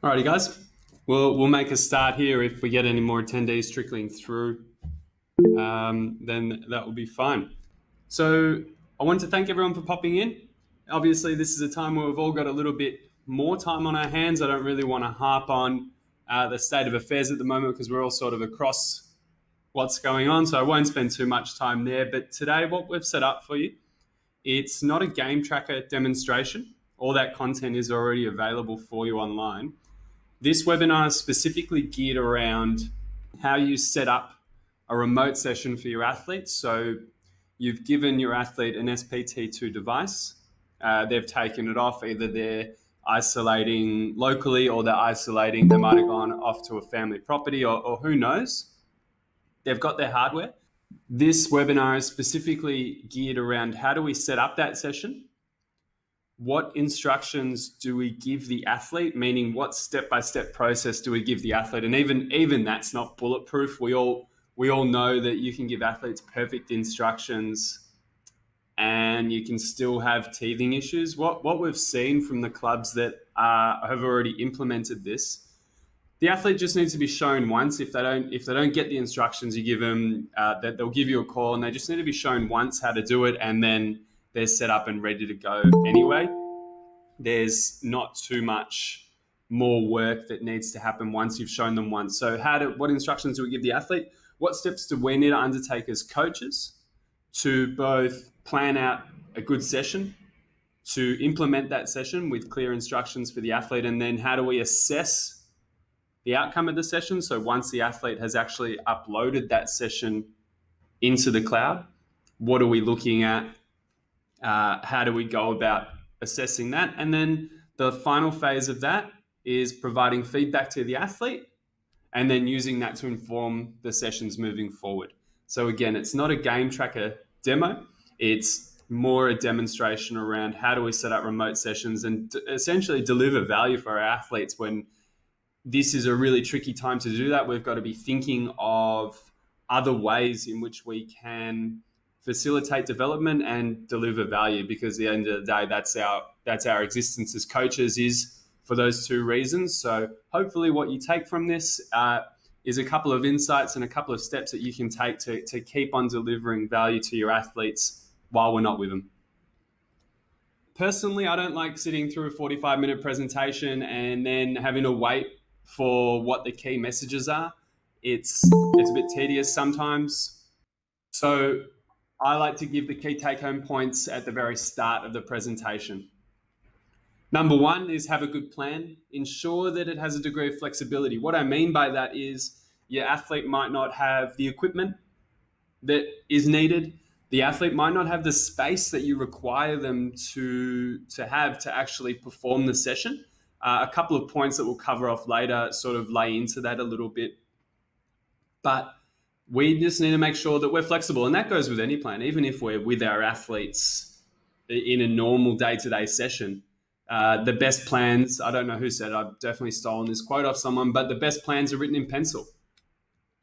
Alrighty, guys. We'll make a start here. If we get any more attendees trickling through, then that will be fine. So I want to thank everyone for popping in. Obviously, this is a time where we've all got a little bit more time on our hands. I don't really want to harp on the state of affairs at the moment because we're all sort of across what's going on. So I won't spend too much time there. But today, what we've set up for you, it's not a GameTraka demonstration. All that content is already available for you online. This webinar is specifically geared around how you set up a remote session for your athletes. So you've given your athlete an SPT2 device. They've taken it off. Either they're isolating locally or they're isolating. They might have gone off to a family property or who knows. They've got their hardware. This webinar is specifically geared around how do we set up that session? What instructions do we give the athlete, meaning what step-by-step process do we give the athlete? And even that's not bulletproof. We all know that you can give athletes perfect instructions and you can still have teething issues. What we've seen from the clubs that have already implemented this, the athlete just needs to be shown once. If they don't get the instructions you give them, that they'll give you a call, and they just need to be shown once how to do it, and then they're set up and ready to go anyway. There's not too much more work that needs to happen once you've shown them once. So what instructions do we give the athlete? What steps do we need to undertake as coaches to both plan out a good session, to implement that session with clear instructions for the athlete, and then how do we assess the outcome of the session? So once the athlete has actually uploaded that session into the cloud, what are we looking at? How do we go about assessing that? And then the final phase of that is providing feedback to the athlete and then using that to inform the sessions moving forward. So again, it's not a GameTraka demo. It's more a demonstration around how do we set up remote sessions and essentially deliver value for our athletes when this is a really tricky time to do that. We've got to be thinking of other ways in which we can facilitate development and deliver value, because at the end of the day, that's our existence as coaches, is for those two reasons. So hopefully what you take from this is a couple of insights and a couple of steps that you can take to keep on delivering value to your athletes while we're not with them. Personally, I don't like sitting through a 45-minute presentation and then having to wait for what the key messages are. It's a bit tedious sometimes. So I like to give the key take-home points at the very start of the presentation. Number one is have a good plan. Ensure that it has a degree of flexibility. What I mean by that is your athlete might not have the equipment that is needed. The athlete might not have the space that you require them to have to actually perform the session. A couple of points that we'll cover off later sort of lay into that a little bit. But we just need to make sure that we're flexible. And that goes with any plan, even if we're with our athletes in a normal day-to-day session. The best plans, I don't know who said it, I've definitely stolen this quote off someone, but the best plans are written in pencil.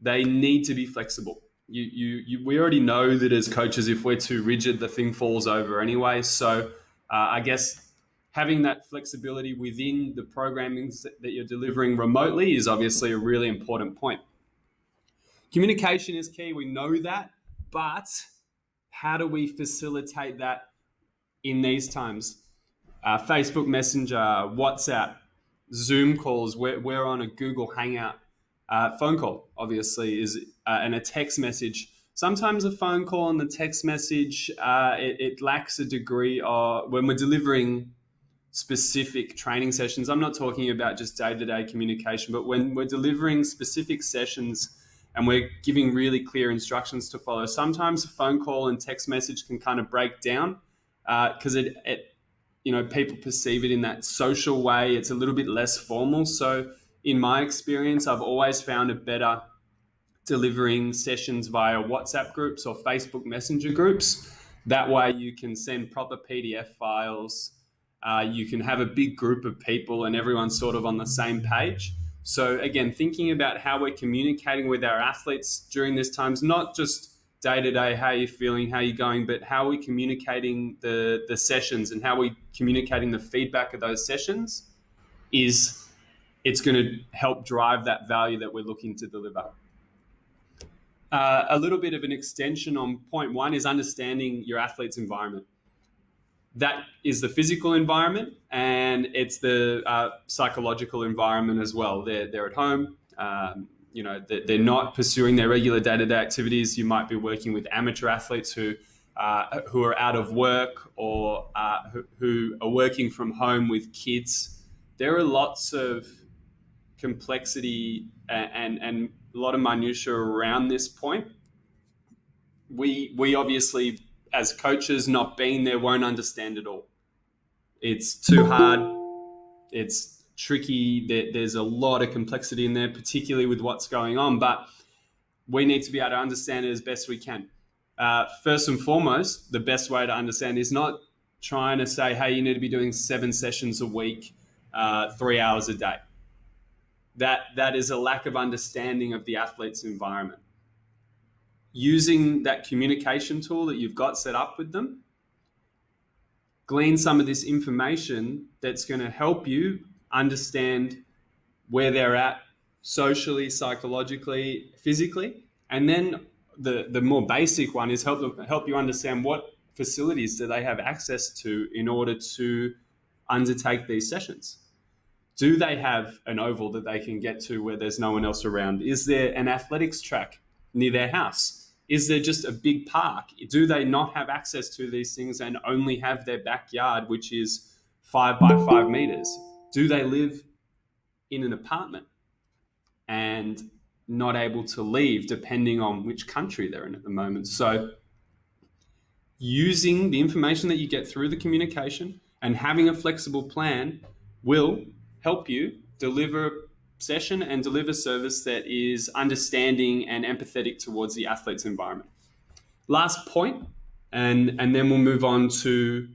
They need to be flexible. We already know that as coaches, if we're too rigid, the thing falls over anyway. So I guess having that flexibility within the programming that you're delivering remotely is obviously a really important point. Communication is key, we know that, but how do we facilitate that in these times? Facebook Messenger, WhatsApp, Zoom calls, we're on a Google Hangout. Phone call, obviously, is and a text message. Sometimes a phone call and the text message, it lacks a degree of, when we're delivering specific training sessions, I'm not talking about just day-to-day communication, but when we're delivering specific sessions and we're giving really clear instructions to follow, sometimes a phone call and text message can kind of break down because people perceive it in that social way. It's a little bit less formal. So in my experience, I've always found it better delivering sessions via WhatsApp groups or Facebook Messenger groups. That way you can send proper PDF files. You can have a big group of people and everyone's sort of on the same page. So again, thinking about how we're communicating with our athletes during this time is not just day-to-day, how are you feeling, how are you going, but how are we communicating the sessions and how are we communicating the feedback of those sessions is it's going to help drive that value that we're looking to deliver. A little bit of an extension on point one is understanding your athlete's environment. That is the physical environment, and it's the psychological environment as well. They're at home. They're not pursuing their regular day-to-day activities. You might be working with amateur athletes who are out of work or who are working from home with kids. There are lots of complexity and a lot of minutiae around this point. We obviously, as coaches, not being there, won't understand it all. It's too hard. It's tricky. There's a lot of complexity in there, particularly with what's going on, but we need to be able to understand it as best we can. First and foremost, the best way to understand is not trying to say, hey, you need to be doing 7 sessions a week, 3 hours a day. That is a lack of understanding of the athlete's environment. Using that communication tool that you've got set up with them, glean some of this information that's going to help you understand where they're at socially, psychologically, physically. And then the more basic one is help you understand what facilities do they have access to in order to undertake these sessions. Do they have an oval that they can get to where there's no one else around? Is there an athletics track near their house? Is there just a big park? Do they not have access to these things and only have their backyard, which is 5 by 5 meters? Do they live in an apartment and not able to leave, depending on which country they're in at the moment? So using the information that you get through the communication and having a flexible plan will help you deliver session and deliver service that is understanding and empathetic towards the athlete's environment. Last point, and then we'll move on to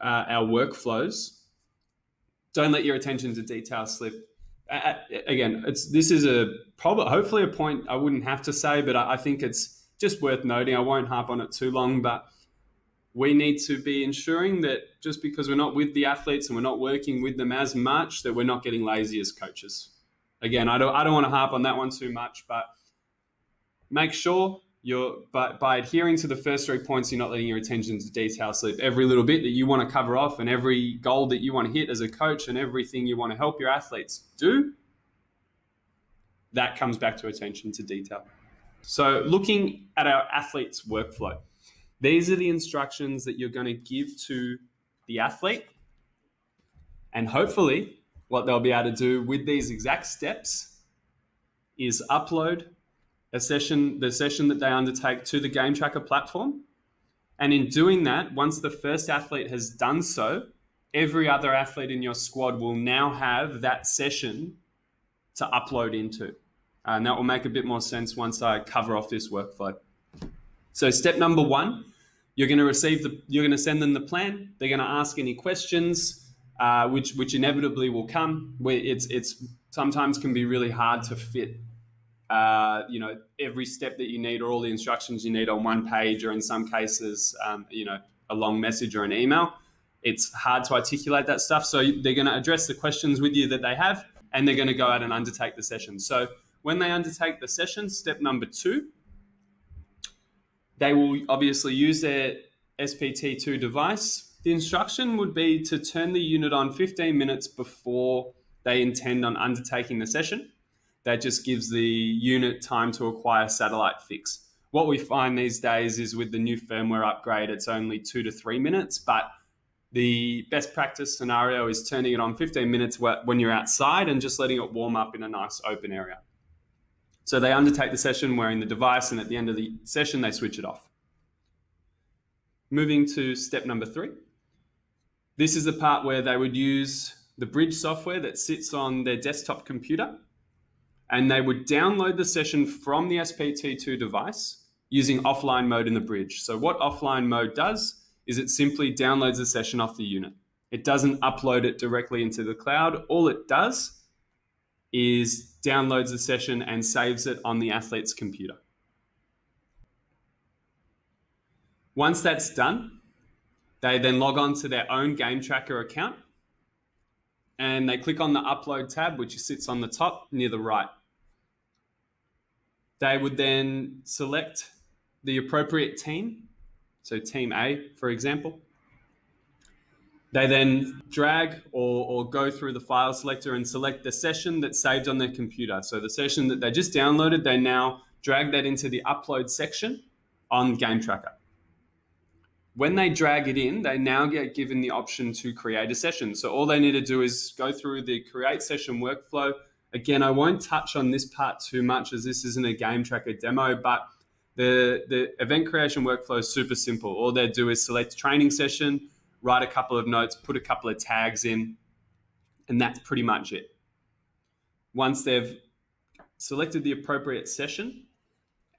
our workflows. Don't let your attention to detail slip. Again, this is hopefully a point I wouldn't have to say, but I think it's just worth noting. I won't harp on it too long, but we need to be ensuring that just because we're not with the athletes and we're not working with them as much, that we're not getting lazy as coaches. Again, I don't want to harp on that one too much, but make sure by adhering to the first 3 points, you're not letting your attention to detail slip. Every little bit that you want to cover off and every goal that you want to hit as a coach and everything you want to help your athletes do, that comes back to attention to detail. So looking at our athlete's workflow, these are the instructions that you're going to give to the athlete, and hopefully what they'll be able to do with these exact steps is upload the session that they undertake to the GameTraka platform. And in doing that, once the first athlete has done so, every other athlete in your squad will now have that session to upload into. And that will make a bit more sense once I cover off this workflow. So step number 1, you're going to send them the plan. They're going to ask any questions, which inevitably will come. It's sometimes can be really hard to fit, every step that you need or all the instructions you need on one page, or in some cases, a long message or an email. It's hard to articulate that stuff. So they're going to address the questions with you that they have, and they're going to go out and undertake the session. So when they undertake the session, step number 2, they will obviously use their SPT2 device. The instruction would be to turn the unit on 15 minutes before they intend on undertaking the session. That just gives the unit time to acquire satellite fix. What we find these days is with the new firmware upgrade, it's only 2 to 3 minutes, but the best practice scenario is turning it on 15 minutes when you're outside and just letting it warm up in a nice open area. So they undertake the session wearing the device, and at the end of the session, they switch it off. Moving to step number 3. This is the part where they would use the Bridge software that sits on their desktop computer, and they would download the session from the SPT2 device using offline mode in the Bridge. So what offline mode does is it simply downloads the session off the unit. It doesn't upload it directly into the cloud. All it does is downloads the session and saves it on the athlete's computer. Once that's done, they then log on to their own GameTraka account, and they click on the upload tab, which sits on the top near the right. They would then select the appropriate team, so team A, for example. They then drag or go through the file selector and select the session that's saved on their computer. So the session that they just downloaded, they now drag that into the upload section on GameTraka. When they drag it in, they now get given the option to create a session. So all they need to do is go through the create session workflow. Again, I won't touch on this part too much as this isn't a GameTraka demo, but the event creation workflow is super simple. All they do is select training session, write a couple of notes, put a couple of tags in, and that's pretty much it. Once they've selected the appropriate session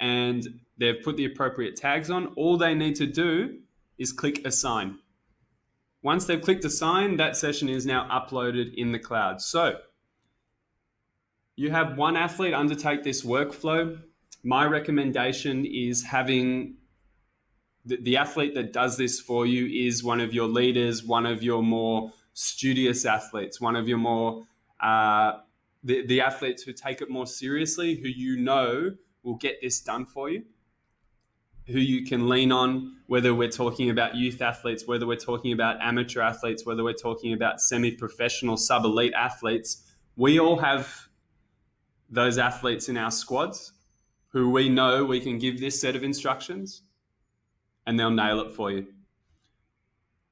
and they've put the appropriate tags on, all they need to do is click assign. Once they've clicked assign, that session is now uploaded in the cloud. So you have one athlete undertake this workflow. My recommendation is having the athlete that does this for you is one of your leaders, one of your more studious athletes, one of your more the athletes who take it more seriously, who you know will get this done for you, who you can lean on, whether we're talking about youth athletes, whether we're talking about amateur athletes, whether we're talking about semi-professional, sub-elite athletes. We all have those athletes in our squads who we know we can give this set of instructions and they'll nail it for you.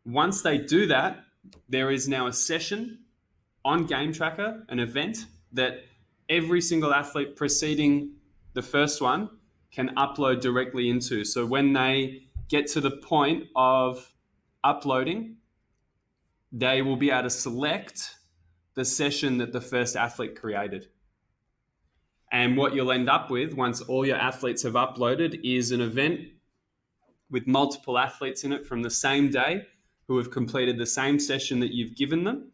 Once they do that, there is now a session on GameTraka, an event that every single athlete preceding the first one can upload directly into. So when they get to the point of uploading, they will be able to select the session that the first athlete created. And what you'll end up with once all your athletes have uploaded is an event with multiple athletes in it from the same day who have completed the same session that you've given them.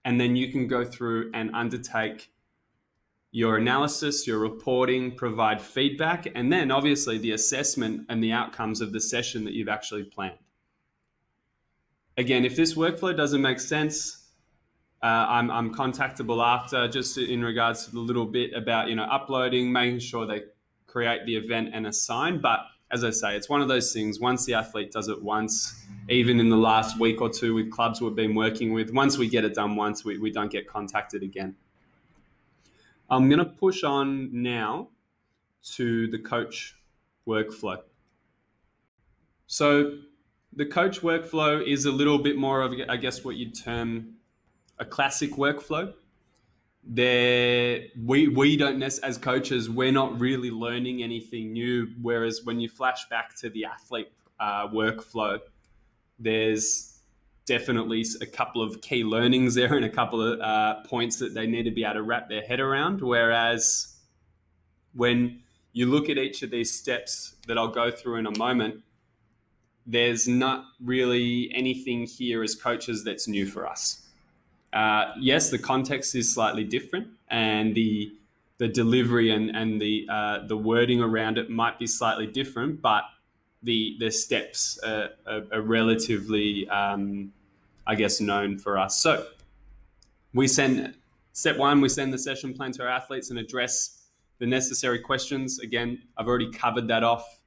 And then you can go through and undertake your analysis, your reporting, provide feedback, and then obviously the assessment and the outcomes of the session that you've actually planned. Again, if this workflow doesn't make sense, I'm contactable after, just in regards to the little bit about uploading, making sure they create the event and assign. But as I say, it's one of those things. Once the athlete does it once, even in the last week or two with clubs we've been working with, once we get it done once, we don't get contacted again. I'm going to push on now to the coach workflow. So the coach workflow is a little bit more of, I guess, what you'd term a classic workflow. We don't necessarily, as coaches, we're not really learning anything new. Whereas when you flash back to the athlete workflow, there's definitely a couple of key learnings there and a couple of points that they need to be able to wrap their head around. Whereas when you look at each of these steps that I'll go through in a moment, there's not really anything here as coaches that's new for us. Yes, the context is slightly different and the delivery and the wording around it might be slightly different, but the steps are relatively, I guess, known for us. So step one, we send the session plan to our athletes and address the necessary questions. Again, I've already covered that off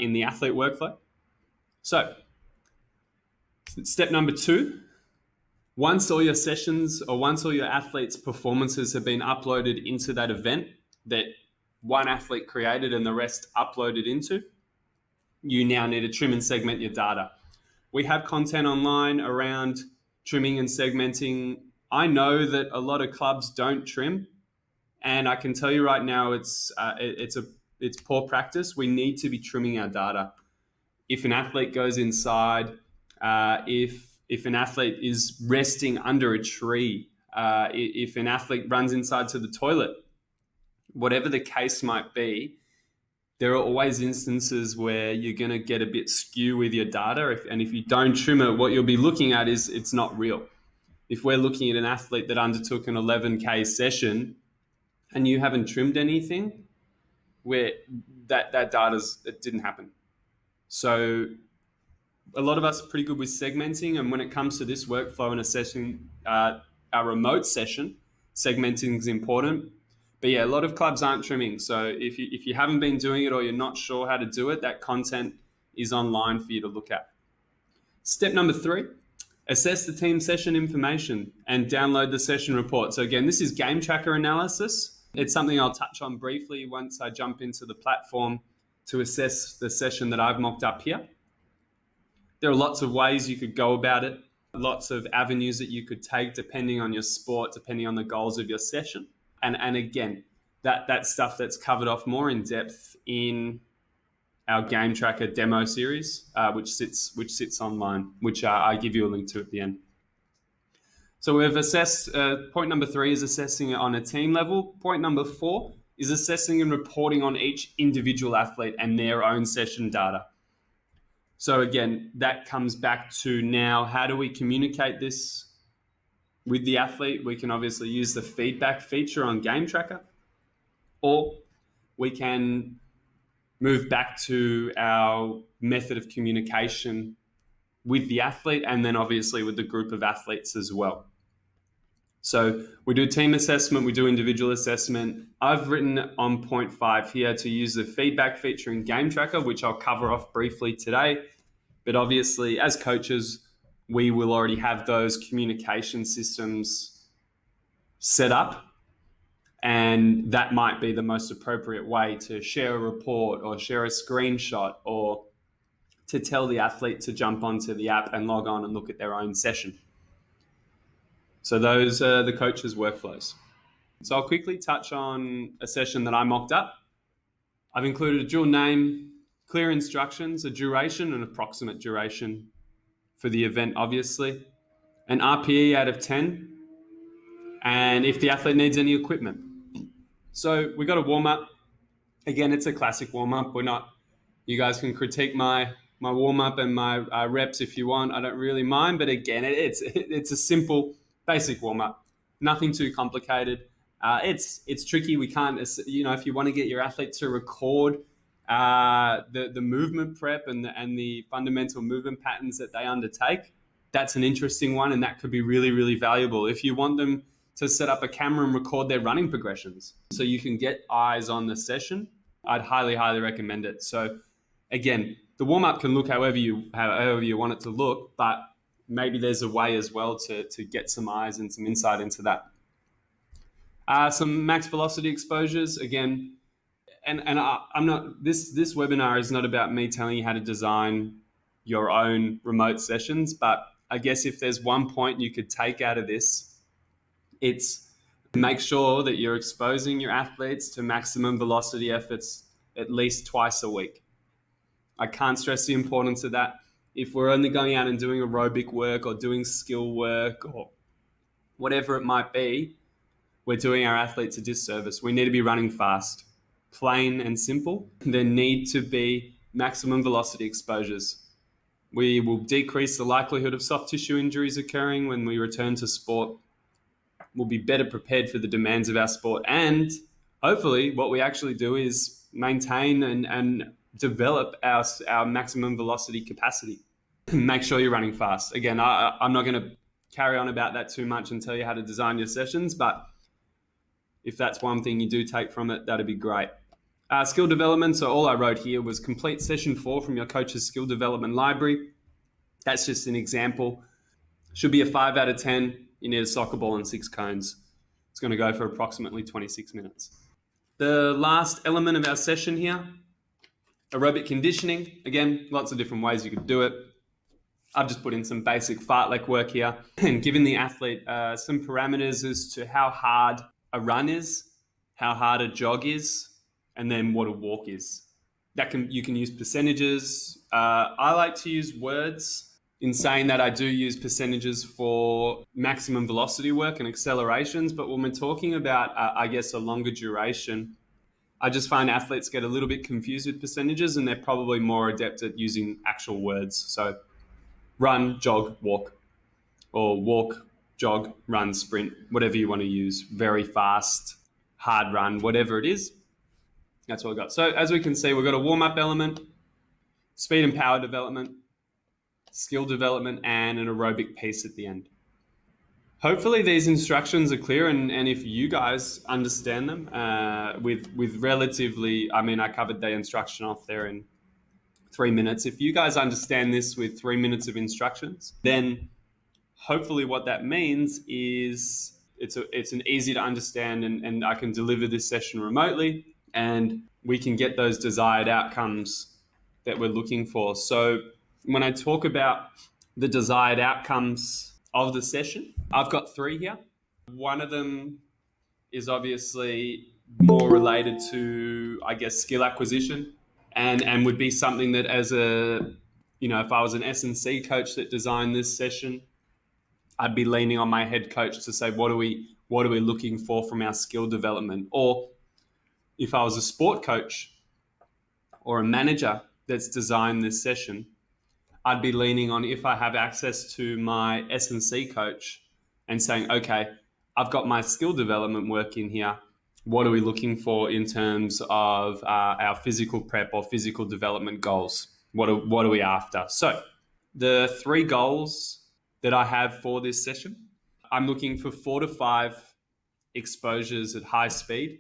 in the athlete workflow. So step number 2, once all your sessions or once all your athletes' performances have been uploaded into that event that one athlete created and the rest uploaded into, you now need to trim and segment your data. We have content online around trimming and segmenting. I know that a lot of clubs don't trim, and I can tell you right now it's poor practice. We need to be trimming our data. If an athlete goes inside, if an athlete is resting under a tree, if an athlete runs inside to the toilet, whatever the case might be, there are always instances where you're going to get a bit skew with your data. And if you don't trim it, what you'll be looking at is it's not real. If we're looking at an athlete that undertook an 11K session and you haven't trimmed anything, where that it didn't happen. So a lot of us are pretty good with segmenting. And when it comes to this workflow and assessing our remote session. Segmenting is important. But yeah, a lot of clubs aren't trimming. So if you haven't been doing it or you're not sure how to do it, that content is online for you to look at. Step number 3, assess the team session information and download the session report. So again, this is GameTraka analysis. It's something I'll touch on briefly once I jump into the platform to assess the session that I've mocked up here. There are lots of ways you could go about it, lots of avenues that you could take depending on your sport, depending on the goals of your session. And again, that's stuff that's covered off more in depth in our GameTraka demo series, which sits online, which I give you a link to at the end. So we've assessed, point number 3 is assessing it on a team level. Point number 4 is assessing and reporting on each individual athlete and their own session data. So again, that comes back to now, how do we communicate this with the athlete? We can obviously use the feedback feature on GameTraka, or we can move back to our method of communication with the athlete and then obviously with the group of athletes as well. So we do team assessment, we do individual assessment. I've written on point 5 here to use the feedback feature in GameTraka, which I'll cover off briefly today. But obviously, as coaches, we will already have those communication systems set up, and that might be the most appropriate way to share a report or share a screenshot or to tell the athlete to jump onto the app and log on and look at their own session. So those are the coach's workflows. So I'll quickly touch on a session that I mocked up. I've included a dual name, clear instructions, a duration, an approximate duration for the event, obviously, an RPE out of 10, and if the athlete needs any equipment. So we got a warm-up. Again, it's a classic warm-up. You guys can critique my warm-up and my reps if you want. I don't really mind, but again, it's a simple, basic warm-up. Nothing too complicated. It's tricky. We can't, if you want to get your athlete to record the movement prep and the fundamental movement patterns that they undertake, that's an interesting one, and that could be really, really valuable. If you want them to set up a camera and record their running progressions so you can get eyes on the session, I'd highly, highly recommend it. So again, the warm-up can look however you want it to look, but maybe there's a way as well to get some eyes and some insight into that. Some max velocity exposures, again, and I'm not, this webinar is not about me telling you how to design your own remote sessions, but I guess if there's one point you could take out of this, it's make sure that you're exposing your athletes to maximum velocity efforts at least twice a week. I can't stress the importance of that. If we're only going out and doing aerobic work or doing skill work or whatever it might be, we're doing our athletes a disservice. We need to be running fast, plain and simple. There need to be maximum velocity exposures. We will decrease the likelihood of soft tissue injuries occurring when we return to sport. We'll be better prepared for the demands of our sport. And hopefully what we actually do is maintain and develop our maximum velocity capacity. Make sure you're running fast. Again, I'm not going to carry on about that too much and tell you how to design your sessions, but if that's one thing you do take from it, that'd be great. Skill development. So all I wrote here was complete session 4 from your coach's skill development library. That's just an example. Should be a 5 out of 10. You need a soccer ball and 6 cones. It's going to go for approximately 26 minutes. The last element of our session here, aerobic conditioning. Again, lots of different ways you could do it. I've just put in some basic fartlek work here and given the athlete some parameters as to how hard a run is, how hard a jog is, and then what a walk is. You can use percentages. I like to use words. In saying that, I do use percentages for maximum velocity work and accelerations, but when we're talking about, I guess, a longer duration, I just find athletes get a little bit confused with percentages and they're probably more adept at using actual words. So run, jog, walk, or walk, jog, run, sprint, whatever you want to use, very fast, hard run, whatever it is. That's what we've got. So as we can see, we've got a warm-up element, speed and power development, skill development, and an aerobic piece at the end. Hopefully these instructions are clear, and if you guys understand them with relatively, I mean, I covered the instruction off there in 3 minutes. If you guys understand this with 3 minutes of instructions, then hopefully what that means is it's an easy to understand, and I can deliver this session remotely, and we can get those desired outcomes that we're looking for. So when I talk about the desired outcomes of the session, I've got 3 here. One of them is obviously more related to, I guess, skill acquisition, and would be something that, as a, if I was an S&C coach that designed this session, I'd be leaning on my head coach to say, what are we looking for from our skill development? Or if I was a sport coach or a manager that's designed this session, I'd be leaning on, if I have access to my S&C coach, and saying, okay, I've got my skill development work in here. What are we looking for in terms of our physical prep or physical development goals? What are we after? So the 3 goals that I have for this session, I'm looking for 4 to 5 exposures at high speed.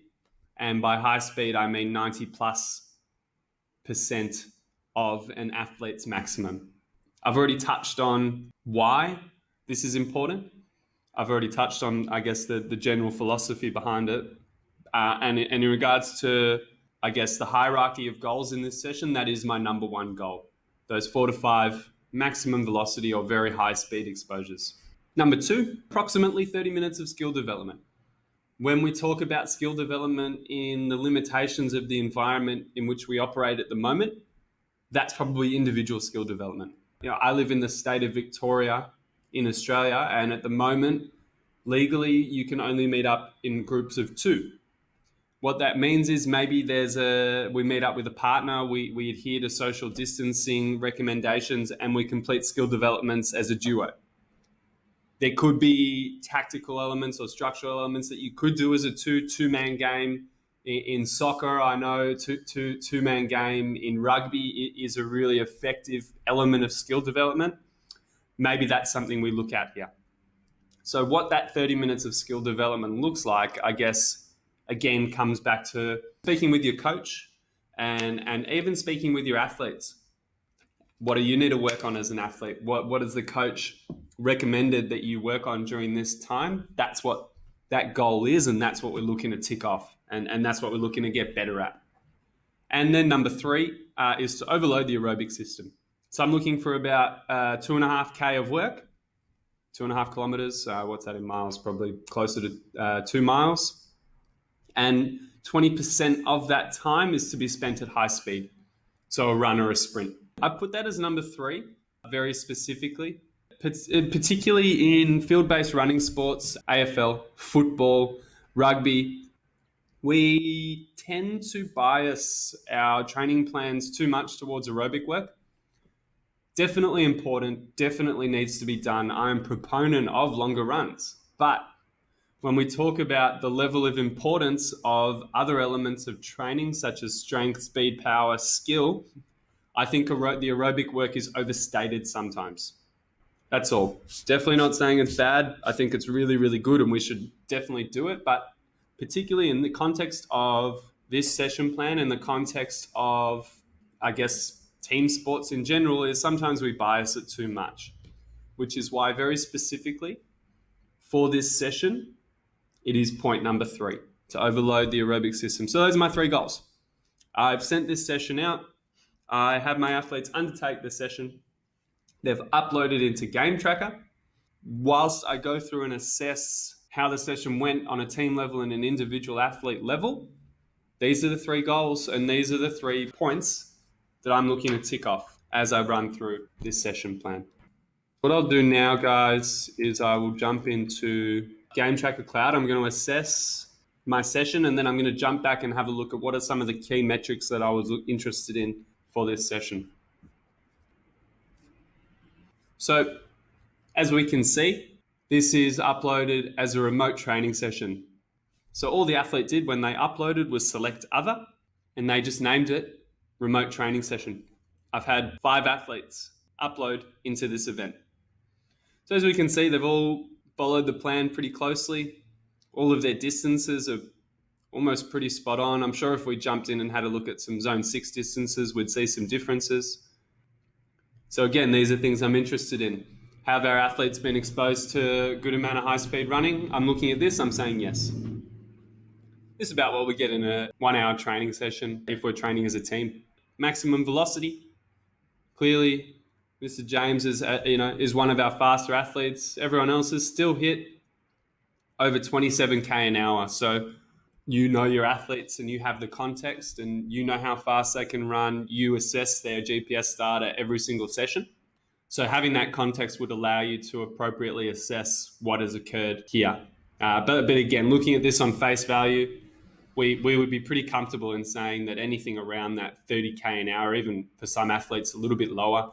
And by high speed, I mean 90+% of an athlete's maximum. I've already touched on why this is important. I've already touched on, I guess, the general philosophy behind it. And in regards to, I guess, the hierarchy of goals in this session, that is my number 1 goal. Those 4 to 5 maximum velocity or very high speed exposures. Number 2, approximately 30 minutes of skill development. When we talk about skill development in the limitations of the environment in which we operate at the moment, that's probably individual skill development. I live in the state of Victoria in Australia, and at the moment, legally, you can only meet up in groups of 2. What that means is maybe we meet up with a partner, we adhere to social distancing recommendations, and we complete skill developments as a duo. There could be tactical elements or structural elements that you could do as a two-man game. In soccer, I know two-man game in rugby is a really effective element of skill development. Maybe that's something we look at here. So what that 30 minutes of skill development looks like, I guess, again, comes back to speaking with your coach and even speaking with your athletes. What do you need to work on as an athlete? What has the coach recommended that you work on during this time? That's what that goal is, and that's what we're looking to tick off, and that's what we're looking to get better at. And then number 3 is to overload the aerobic system. So I'm looking for about 2.5K of work, 2.5 kilometers. What's that in miles? Probably closer to 2 miles. And 20% of that time is to be spent at high speed. So a run or a sprint. I put that as number 3, very specifically, particularly in field-based running sports, AFL, football, rugby. We tend to bias our training plans too much towards aerobic work. Definitely important, definitely needs to be done. I'm a proponent of longer runs. But when we talk about the level of importance of other elements of training, such as strength, speed, power, skill, I think the aerobic work is overstated sometimes. That's all. Definitely not saying it's bad. I think it's really, really good, and we should definitely do it. But particularly in the context of this session plan, and the context of, I guess, team sports in general, is sometimes we bias it too much, which is why very specifically for this session, it is point number 3, to overload the aerobic system. So those are my 3 goals. I've sent this session out. I have my athletes undertake the session. They've uploaded into GameTraka. Whilst I go through and assess how the session went on a team level and an individual athlete level, these are the 3 goals, and these are the 3 points that I'm looking to tick off as I run through this session plan. What I'll do now, guys, is I will jump into GameTraka Cloud. I'm going to assess my session, and then I'm going to jump back and have a look at what are some of the key metrics that I was interested in for this session. So as we can see, this is uploaded as a remote training session. So all the athlete did when they uploaded was select other, and they just named it remote training session. I've had 5 athletes upload into this event. So as we can see, they've all followed the plan pretty closely. All of their distances are almost pretty spot on. I'm sure if we jumped in and had a look at some zone 6 distances, we'd see some differences. So again, these are things I'm interested in. Have our athletes been exposed to a good amount of high-speed running? I'm looking at this, I'm saying yes. This is about what we get in a 1-hour training session if we're training as a team. Maximum velocity. Clearly, Mr. James is one of our faster athletes. Everyone else has still hit over 27k an hour. So you know your athletes and you have the context and you know how fast they can run. You assess their GPS data every single session. So having that context would allow you to appropriately assess what has occurred here. But again, looking at this on face value, we would be pretty comfortable in saying that anything around that 30k an hour, even for some athletes a little bit lower,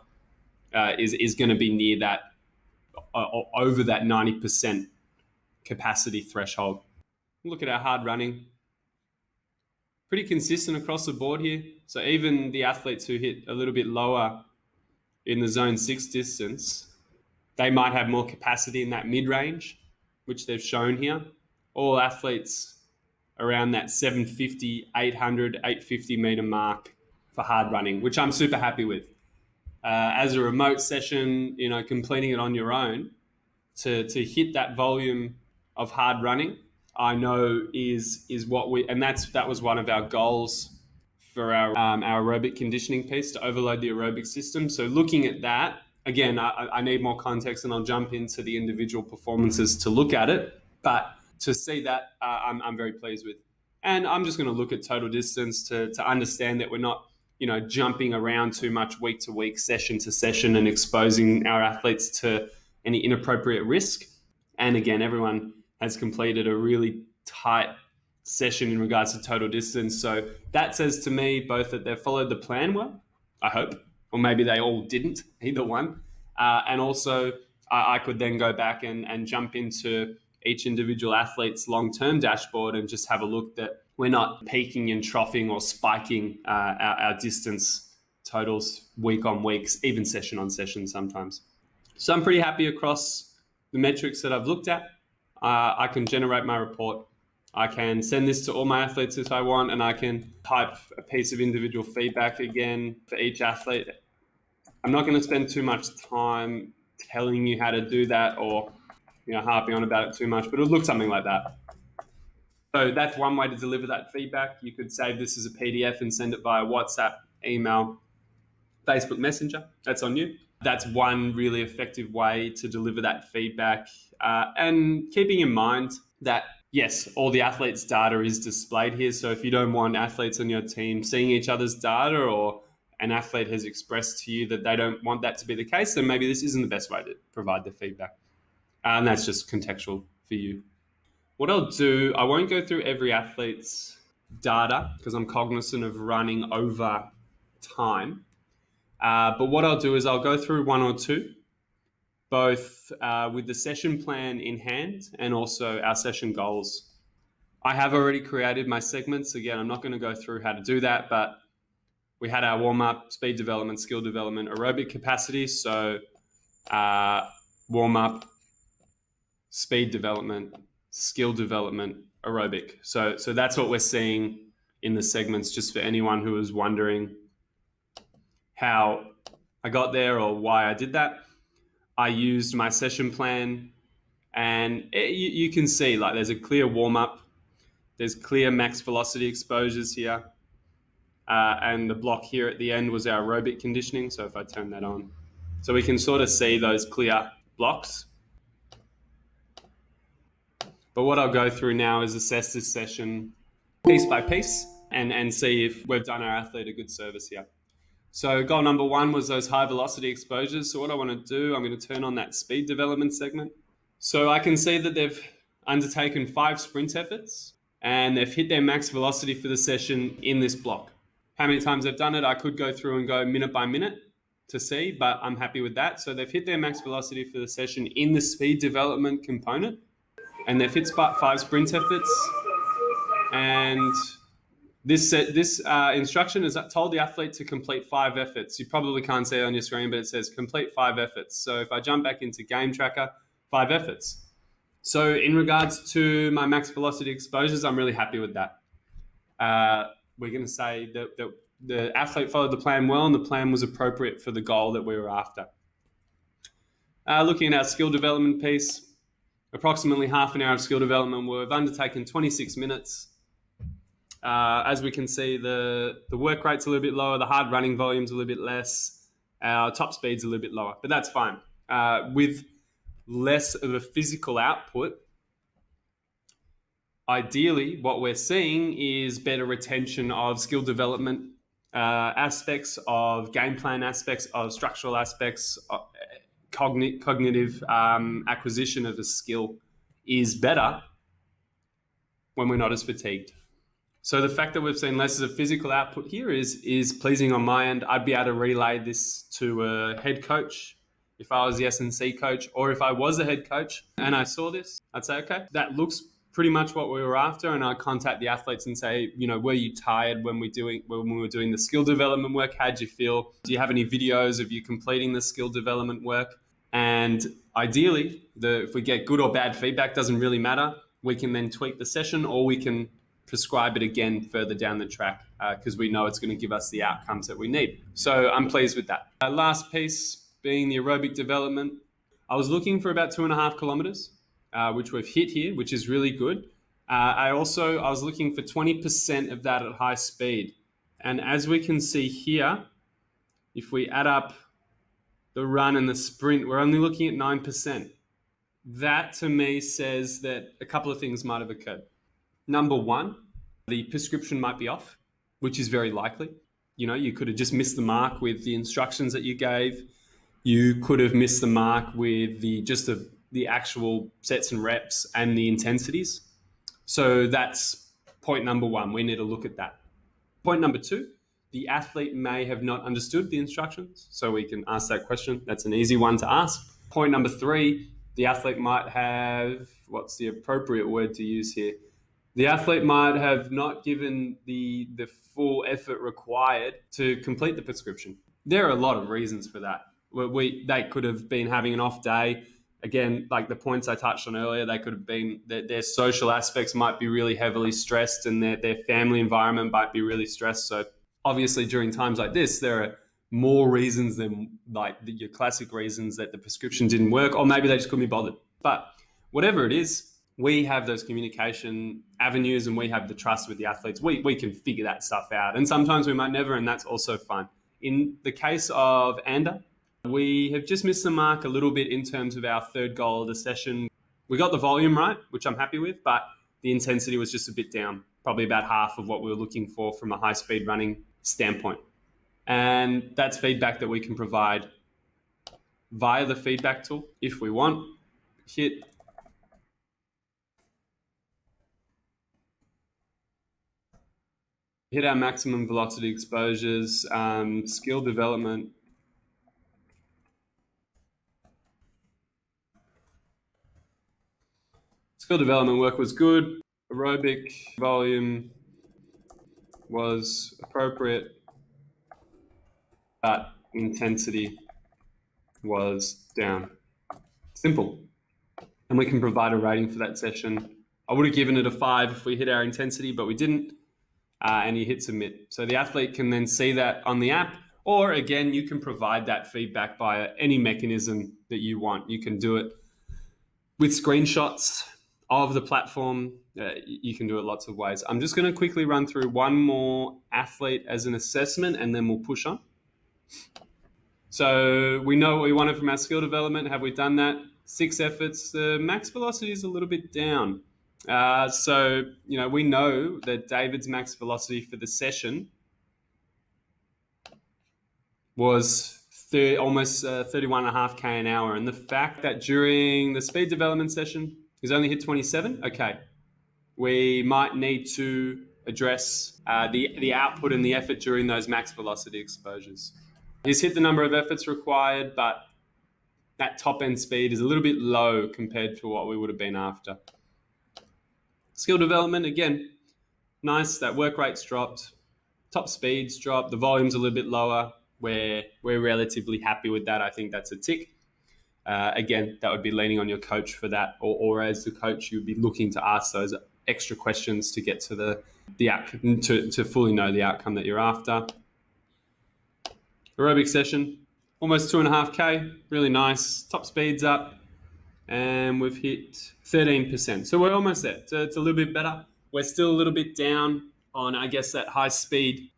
is going to be near that, over that 90% capacity threshold. Look at our hard running. Pretty consistent across the board here. So even the athletes who hit a little bit lower in the zone 6 distance, they might have more capacity in that mid-range, which they've shown here. All athletes around that 750, 800, 850 meter mark for hard running, which I'm super happy with. As a remote session, completing it on your own, to hit that volume of hard running, I know is what and that was one of our goals for our aerobic conditioning piece, to overload the aerobic system. So looking at that, again, I need more context and I'll jump into the individual performances to look at it. But to see that, I'm very pleased with. And I'm just going to look at total distance to understand that we're not, jumping around too much week to week, session to session, and exposing our athletes to any inappropriate risk. And again, everyone has completed a really tight session in regards to total distance. So that says to me both that they've followed the plan well, I hope, or maybe they all didn't, either one. And also I could then go back and jump into each individual athlete's long-term dashboard and just have a look that we're not peaking and troughing or spiking our distance totals week on week, even session on session sometimes. So I'm pretty happy across the metrics that I've looked at. I can generate my report. I can send this to all my athletes if I want, and I can type a piece of individual feedback again for each athlete. I'm not going to spend too much time telling you how to do that or harping on about it too much, but it'll look something like that. So that's one way to deliver that feedback. You could save this as a PDF and send it via WhatsApp, email, Facebook Messenger. That's on you. That's one really effective way to deliver that feedback. And keeping in mind that, yes, all the athletes' data is displayed here. So if you don't want athletes on your team seeing each other's data, or an athlete has expressed to you that they don't want that to be the case, then maybe this isn't the best way to provide the feedback. And that's just contextual for you. What I'll do, I won't go through every athlete's data because I'm cognizant of running over time. But what I'll do is I'll go through one or two, both with the session plan in hand and also our session goals. I have already created my segments. Again, I'm not going to go through how to do that, but we had our warm-up, speed development, skill development, aerobic capacity. So warm-up, speed development, skill development, aerobic. So that's what we're seeing in the segments, just for anyone who was wondering how I got there or why I did that. I used my session plan, and you can see like there's a clear warm-up, there's clear max velocity exposures here, and the block here at the end was our aerobic conditioning. So if I turn that on, so we can sort of see those clear blocks. But what I'll go through now is assess this session piece by piece and see if we've done our athlete a good service here. So goal number one was those high velocity exposures. So what I want to do, I'm going to turn on that speed development segment. So I can see that they've undertaken 5 sprint efforts and they've hit their max velocity for the session in this block. How many times they've done it, I could go through and go minute by minute to see, but I'm happy with that. So they've hit their max velocity for the session in the speed development component, and they've hit 5 sprint efforts. And this instruction has told the athlete to complete 5 efforts. You probably can't see it on your screen, but it says complete 5 efforts. So if I jump back into GameTraka, 5 efforts. So in regards to my max velocity exposures, I'm really happy with that. We're going to say that the athlete followed the plan well, and the plan was appropriate for the goal that we were after. Looking at our skill development piece, approximately half an hour of skill development. We've undertaken 26 minutes. As we can see, the work rate's a little bit lower, the hard running volume's a little bit less, our top speed's a little bit lower, but that's fine. With less of a physical output, ideally what we're seeing is better retention of skill development aspects, of game plan aspects, of structural aspects, cognitive acquisition of a skill is better when we're not as fatigued. So the fact that we've seen less of a physical output here is pleasing on my end. I'd be able to relay this to a head coach if I was the S&C coach, or if I was a head coach and I saw this, I'd say, okay, that looks pretty much what we were after. And I'd contact the athletes and say, were you tired when we were doing the skill development work? How'd you feel? Do you have any videos of you completing the skill development work? And ideally, if we get good or bad feedback, doesn't really matter. We can then tweak the session, or we can prescribe it again further down the track because we know it's going to give us the outcomes that we need. So I'm pleased with that. Last piece being the aerobic development. I was looking for about 2.5 kilometers, which we've hit here, which is really good. I was looking for 20% of that at high speed. And as we can see here, if we add up the run and the sprint, we're only looking at 9%. That to me says that a couple of things might have occurred. Number one, the prescription might be off, which is very likely. You could have just missed the mark with the instructions that you gave. You could have missed the mark with the actual sets and reps and the intensities. So that's point number one. We need to look at that. Point number two, the athlete may have not understood the instructions. So we can ask that question. That's an easy one to ask. Point number three, the athlete might have, what's the appropriate word to use here? The athlete might have not given the full effort required to complete the prescription. There are a lot of reasons for that. They could have been having an off day. Again, like the points I touched on earlier, they could have been their social aspects might be really heavily stressed, and their family environment might be really stressed. So obviously during times like this, there are more reasons than like your classic reasons that the prescription didn't work, or maybe they just couldn't be bothered. But whatever it is, we have those communication avenues and we have the trust with the athletes. We can figure that stuff out. And sometimes we might never, and that's also fine. In the case of Ander, we have just missed the mark a little bit in terms of our third goal of the session. We got the volume right, which I'm happy with, but the intensity was just a bit down, probably about half of what we were looking for from a high-speed running standpoint. And that's feedback that we can provide via the feedback tool if we want. Hit our maximum velocity exposures, skill development. Skill development work was good. Aerobic volume was appropriate, but intensity was down. Simple. And we can provide a rating for that session. I would have given it a 5 if we hit our intensity, but we didn't. And you hit submit. So the athlete can then see that on the app, or again, you can provide that feedback via any mechanism that you want. You can do it with screenshots of the platform. You can do it lots of ways. I'm just going to quickly run through one more athlete as an assessment, and then we'll push on. So we know what we wanted from our skill development. Have we done that? 6 efforts. The max velocity is a little bit down. So we know that David's max velocity for the session was almost 31.5 k an hour. And the fact that during the speed development session, he's only hit 27, okay. We might need to address the output and the effort during those max velocity exposures. He's hit the number of efforts required, but that top end speed is a little bit low compared to what we would have been after. Skill development, again, nice. That work rate's dropped. Top speed's dropped. The volume's a little bit lower. We're relatively happy with that. I think that's a tick. Again, that would be leaning on your coach for that, or as the coach, you'd be looking to ask those extra questions to get to the outcome, to fully know the outcome that you're after. Aerobic session, almost 2.5K, really nice. Top speed's up, and we've hit 13%. So we're almost there. So it's a little bit better. We're still a little bit down on, I guess, that high speed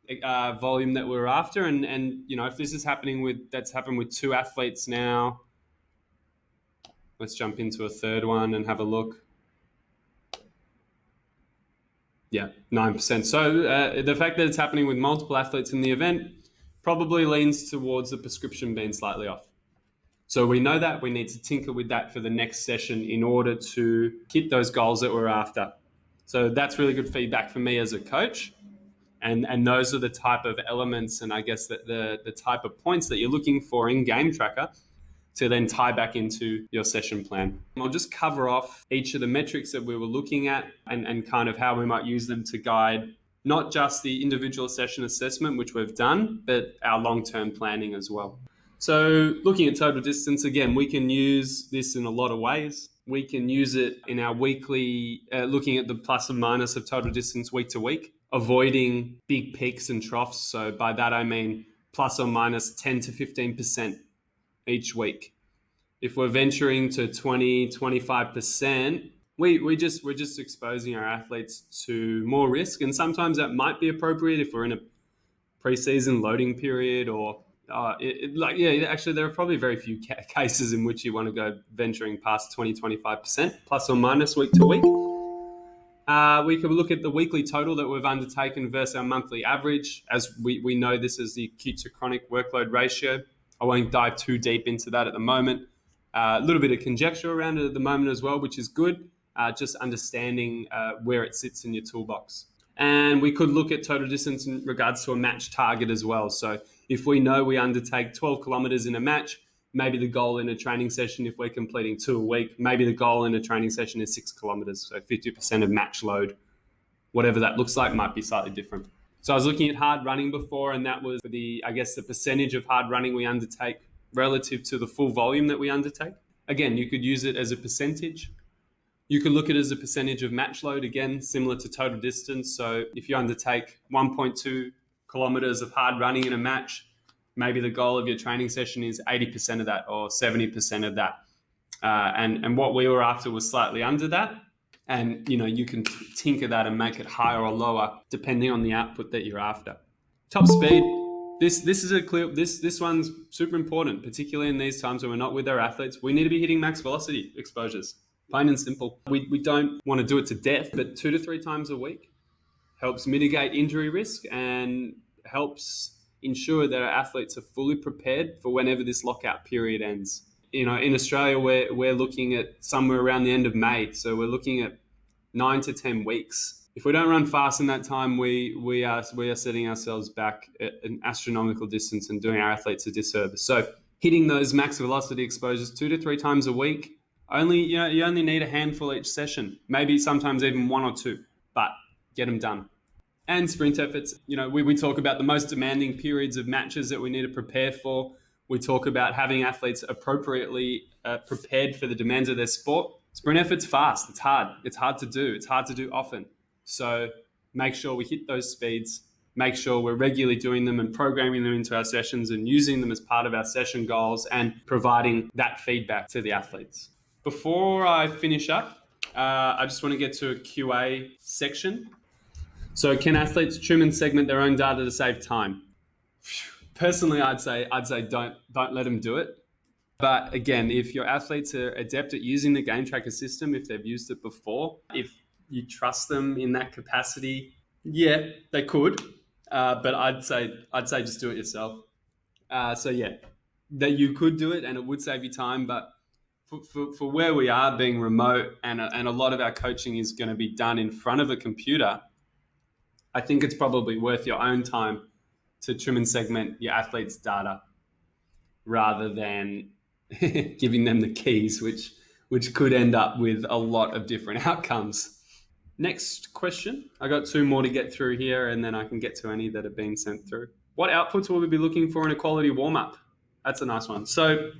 volume that we're after. And you know, if this is that's happened with 2 athletes now, let's jump into a third one and have a look. Yeah, 9%. So the fact that it's happening with multiple athletes in the event probably leans towards the prescription being slightly off. So we know that we need to tinker with that for the next session in order to hit those goals that we're after. So that's really good feedback for me as a coach. And those are the type of elements and I guess that the type of points that you're looking for in GameTraka to then tie back into your session plan. I'll just cover off each of the metrics that we were looking at and kind of how we might use them to guide not just the individual session assessment, which we've done, but our long-term planning as well. So looking at total distance, again, we can use this in a lot of ways. We can use it in our weekly, looking at the plus and minus of total distance week to week, avoiding big peaks and troughs. So by that, I mean plus or minus 10 to 15% each week. If we're venturing to 20, 25%, we're just exposing our athletes to more risk. And sometimes that might be appropriate if we're in a preseason loading period or actually, there are probably very few cases in which you want to go venturing past 20, 25% plus or minus week to week. We could look at the weekly total that we've undertaken versus our monthly average. As we know, this is the acute to chronic workload ratio. I won't dive too deep into that at the moment. A little bit of conjecture around it at the moment as well, which is good. Just understanding where it sits in your toolbox. And we could look at total distance in regards to a match target as well. So if we know we undertake 12 kilometers in a match, maybe the goal in a training session, if we're completing 2 a week, maybe the goal in a training session is 6 kilometers. So 50% of match load, whatever that looks like, might be slightly different. So I was looking at hard running before, and that was the percentage of hard running we undertake relative to the full volume that we undertake. Again, you could use it as a percentage. You could look at it as a percentage of match load, again, similar to total distance. So if you undertake 1.2 kilometers of hard running in a match, maybe the goal of your training session is 80% of that or 70% of that. And what we were after was slightly under that. And, you know, you can tinker that and make it higher or lower depending on the output that you're after. Top speed. This one's super important, particularly in these times when we're not with our athletes. We need to be hitting max velocity exposures. Plain and simple. We don't want to do it to death, but 2 to 3 times a week helps mitigate injury risk and helps ensure that our athletes are fully prepared for whenever this lockout period ends. You know, in Australia, we're looking at somewhere around the end of May. So we're looking at 9 to 10 weeks. If we don't run fast in that time, we are setting ourselves back at an astronomical distance and doing our athletes a disservice. So hitting those max velocity exposures 2 to 3 times a week, you only need a handful each session, maybe sometimes even 1 or 2, but get them done. And sprint efforts, you know, we talk about the most demanding periods of matches that we need to prepare for. We talk about having athletes appropriately prepared for the demands of their sport. Sprint efforts fast. It's hard. It's hard to do. It's hard to do often. So make sure we hit those speeds. Make sure we're regularly doing them and programming them into our sessions and using them as part of our session goals and providing that feedback to the athletes. Before I finish up, I just want to get to a QA section. So can athletes trim and segment their own data to save time? Personally, I'd say don't let them do it. But again, if your athletes are adept at using the GameTraka system, if they've used it before, if you trust them in that capacity, yeah, they could. But I'd say just do it yourself. So yeah, that you could do it and it would save you time. But for where we are being remote and a lot of our coaching is going to be done in front of a computer, I think it's probably worth your own time to trim and segment your athletes' data rather than giving them the keys, which could end up with a lot of different outcomes. Next question. I got 2 more to get through here and then I can get to any that have been sent through. What outputs will we be looking for in a quality warm-up? That's a nice one. So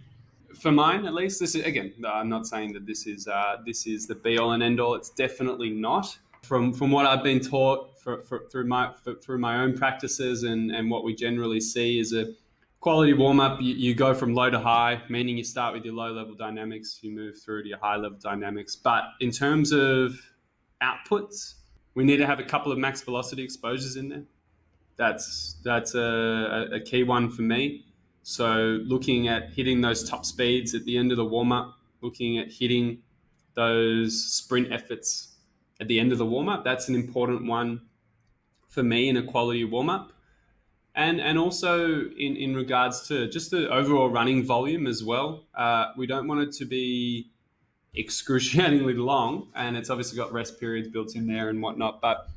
for mine at least, this is again. No, I'm not saying that this is the be all and end all. It's definitely not. From what I've been taught through my own practices and what we generally see is a quality warm up. You go from low to high, meaning you start with your low level dynamics, you move through to your high level dynamics. But in terms of outputs, we need to have a couple of max velocity exposures in there. That's a key one for me. So looking at hitting those top speeds at the end of the warm up, looking at hitting those sprint efforts at the end of the warm up, that's an important one for me in a quality warm up. And also in regards to just the overall running volume as well. We don't want it to be excruciatingly long, and it's obviously got rest periods built in there and whatnot. But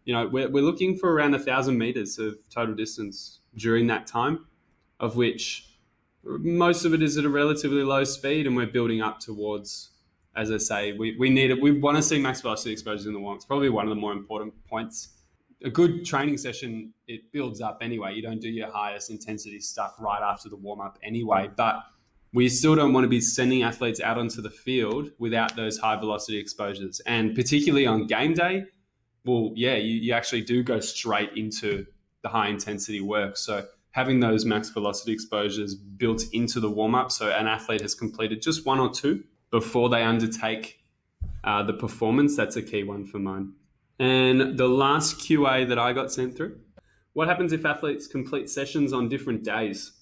we're looking for around 1,000 meters of total distance during that time, of which most of it is at a relatively low speed, and we're building up towards, as I say, we want to see max velocity exposures in the warm. It's probably one of the more important points. A good training session, it builds up anyway. You don't do your highest intensity stuff right after the warm up anyway, but we still don't want to be sending athletes out onto the field without those high velocity exposures. And particularly on game day, well, yeah, you actually do go straight into the high intensity work. So having those max velocity exposures built into the warm up, so an athlete has completed just one or two before they undertake the performance, that's a key one for mine. And the last QA that I got sent through, what happens if athletes complete sessions on different days?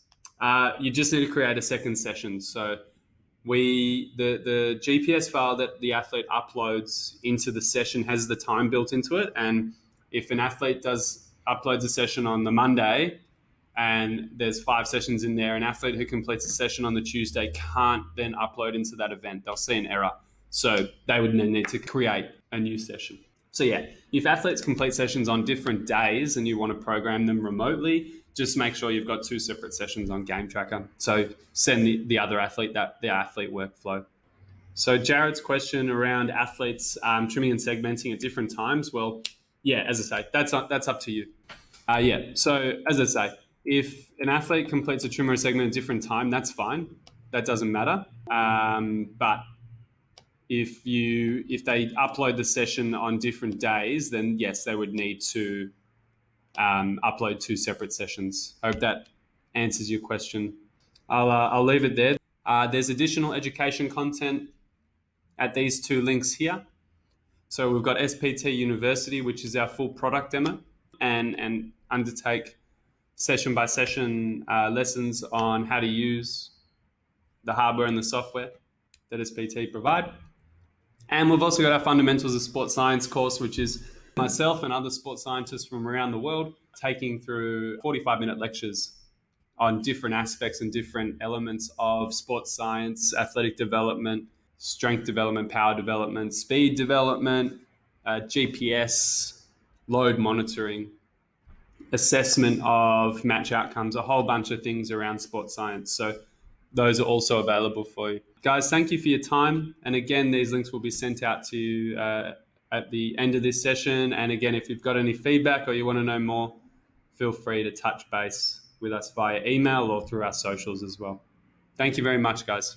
You just need to create a second session. So the GPS file that the athlete uploads into the session has the time built into it. And if an athlete uploads a session on the Monday and there's 5 sessions in there, an athlete who completes a session on the Tuesday can't then upload into that event. They'll see an error. So they would then need to create a new session. So yeah, if athletes complete sessions on different days and you want to program them remotely, just make sure you've got 2 separate sessions on GameTraka. So send the other athlete the athlete workflow. So Jared's question around athletes trimming and segmenting at different times. Well, yeah, as I say, that's up to you. So as I say, if an athlete completes a trim or a segment at a different time, that's fine. That doesn't matter. But if they upload the session on different days, then yes, they would need to upload 2 separate sessions. I hope that answers your question. I'll leave it there. There's additional education content at these 2 links here. So we've got SPT University, which is our full product demo, and undertake session by session lessons on how to use the hardware and the software that SPT provide. And we've also got our Fundamentals of Sport Science course, which is myself and other sports scientists from around the world taking through 45-minute lectures on different aspects and different elements of sports science, athletic development, strength development, power development, speed development, GPS, load monitoring, assessment of match outcomes, a whole bunch of things around sports science. So those are also available for you. Guys, thank you for your time. And again, these links will be sent out to you at the end of this session. And again, if you've got any feedback or you want to know more, feel free to touch base with us via email or through our socials as well. Thank you very much, guys.